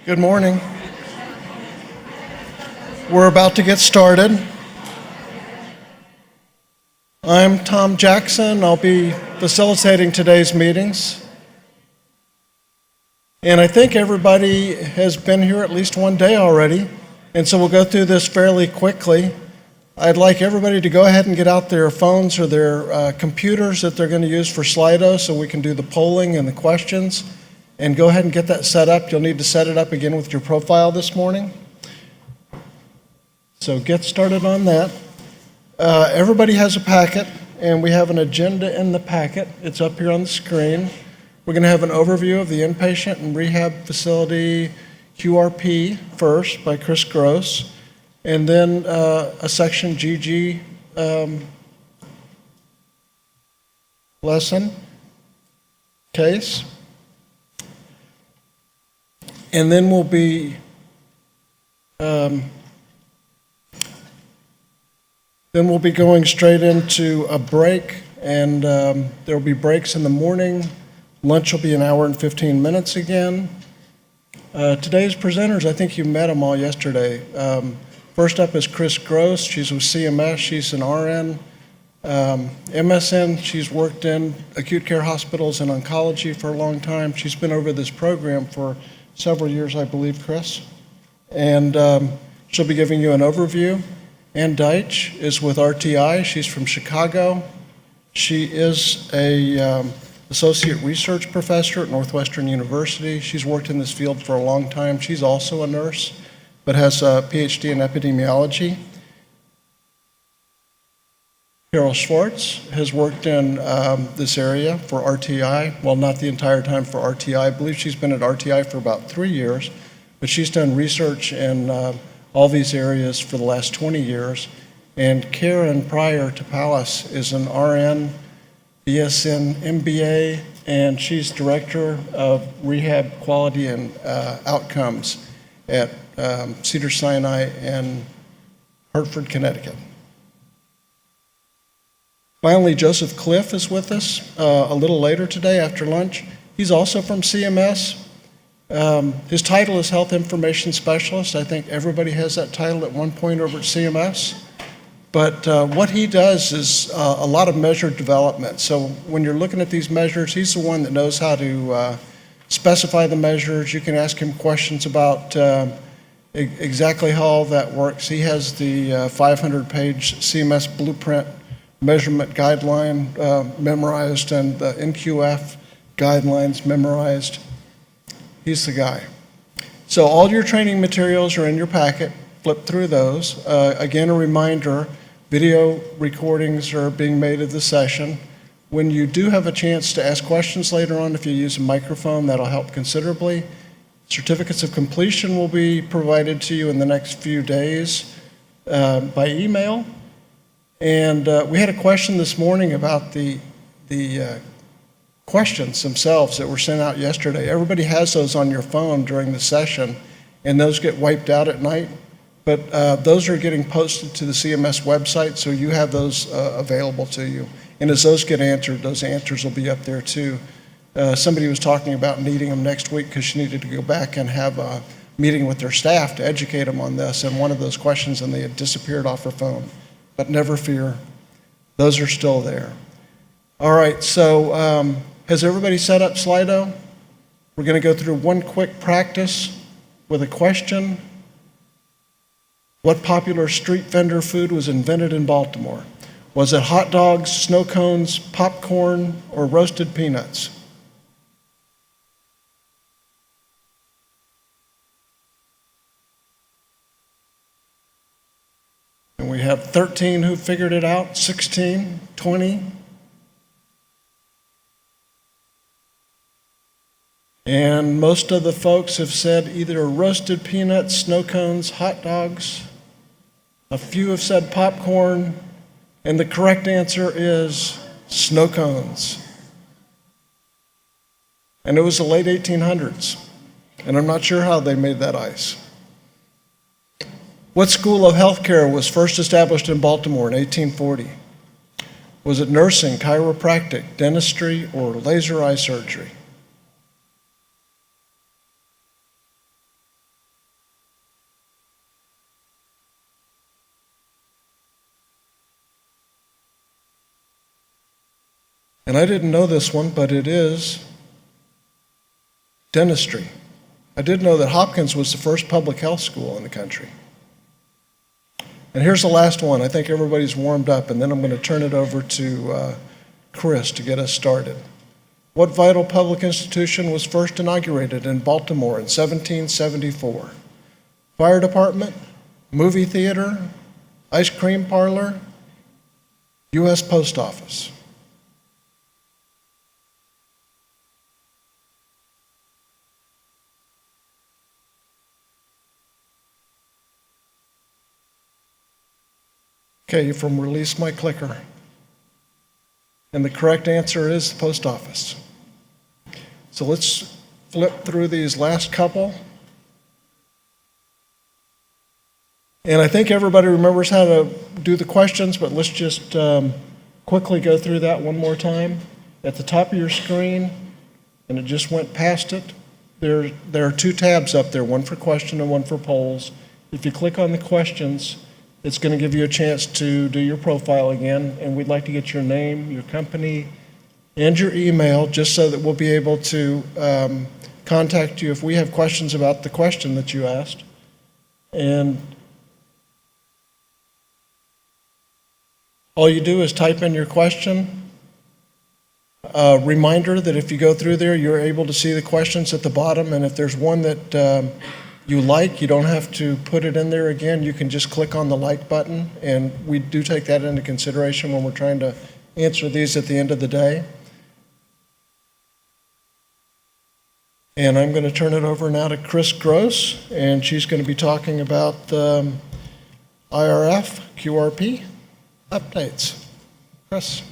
Good morning. We're about to get started. I'm Tom Jackson. I'll be facilitating today's meetings. And I think everybody has been here at least one day already, and so we'll go through this fairly quickly. I'd like everybody to go ahead and get out their phones or their computers that they're going to use for Slido so we can do the polling and the questions. And go ahead and get that set up. You'll need to set it up again with your profile this morning. So get started on that. Everybody has a packet, and we have an agenda in the packet. It's up here on the screen. We're going to have an overview of the Inpatient and Rehab Facility QRP first by Chris Gross, and then a section GG lesson case. And then we'll be going straight into a break, and there will be breaks in the morning. Lunch will be an hour and 15 minutes again. Today's presenters, I think you met them all yesterday. First up is Chris Gross. She's with CMS. She's an RN. MSN, she's worked in acute care hospitals and oncology for a long time. She's been over this program for several years, I believe, Chris. And she'll be giving you an overview. Ann Deitch is with RTI. She's from Chicago. She is a associate research professor at Northwestern University. She's worked in this field for a long time. She's also a nurse, but has a PhD in epidemiology. Carol Schwartz has worked in this area for RTI. Well, not the entire time for RTI. I believe she's been at RTI for about 3 years, but she's done research in all these areas for the last 20 years. And Karen, prior to Palace, is an RN, BSN, MBA, and she's Director of Rehab Quality and Outcomes at Cedars-Sinai in Hartford, Connecticut. Finally, Joseph Cliff is with us a little later today after lunch. He's also from CMS. His title is Health Information Specialist. I think everybody has that title at one point over at CMS. But what he does is a lot of measured development. So when you're looking at these measures, he's the one that knows how to specify the measures. You can ask him questions about exactly how all that works. He has the 500-page CMS blueprint measurement guideline memorized and the NQF guidelines memorized. He's the guy. So all your training materials are in your packet. Flip through those. Again, a reminder, video recordings are being made of the session. When you do have a chance to ask questions later on, if you use a microphone, that'll help considerably. Certificates of completion will be provided to you in the next few days by email. And we had a question this morning about the questions themselves that were sent out yesterday. Everybody has those on your phone during the session, and those get wiped out at night. But those are getting posted to the CMS website, so you have those available to you. And as those get answered, those answers will be up there too. Somebody was talking about needing them next week because she needed to go back and have a meeting with their staff to educate them on this, and one of those questions, and they had disappeared off her phone. But never fear, those are still there. All right, so has everybody set up Slido? We're going to go through one quick practice with a question. What popular street vendor food was invented in Baltimore? Was it hot dogs, snow cones, popcorn, or roasted peanuts? And we have 13 who figured it out, 16, 20. And most of the folks have said either roasted peanuts, snow cones, hot dogs. A few have said popcorn, and the correct answer is snow cones. And it was the late 1800s, and I'm not sure how they made that ice. What school of healthcare was first established in Baltimore in 1840? Was it nursing, chiropractic, dentistry, or laser eye surgery? And I didn't know this one, but it is dentistry. I did know that Hopkins was the first public health school in the country. And here's the last one. I think everybody's warmed up, and then I'm going to turn it over to Chris to get us started. What vital public institution was first inaugurated in Baltimore in 1774? Fire department, movie theater, ice cream parlor, U.S. Post Office. Okay, from Release My Clicker. And the correct answer is the post office. So let's flip through these last couple. And I think everybody remembers how to do the questions, but let's just quickly go through that one more time. At the top of your screen, and it just went past it, there are two tabs up there, one for question and one for polls. If you click on the questions, it's going to give you a chance to do your profile again, and we'd like to get your name, your company, and your email, just so that we'll be able to contact you if we have questions about the question that you asked. And all you do is type in your question. A reminder that if you go through there, you're able to see the questions at the bottom, and if there's one that you like, you don't have to put it in there again. You can just click on the like button, and we do take that into consideration when we're trying to answer these at the end of the day. And I'm going to turn it over now to Chris Gross, and she's going to be talking about IRF QRP updates. Chris.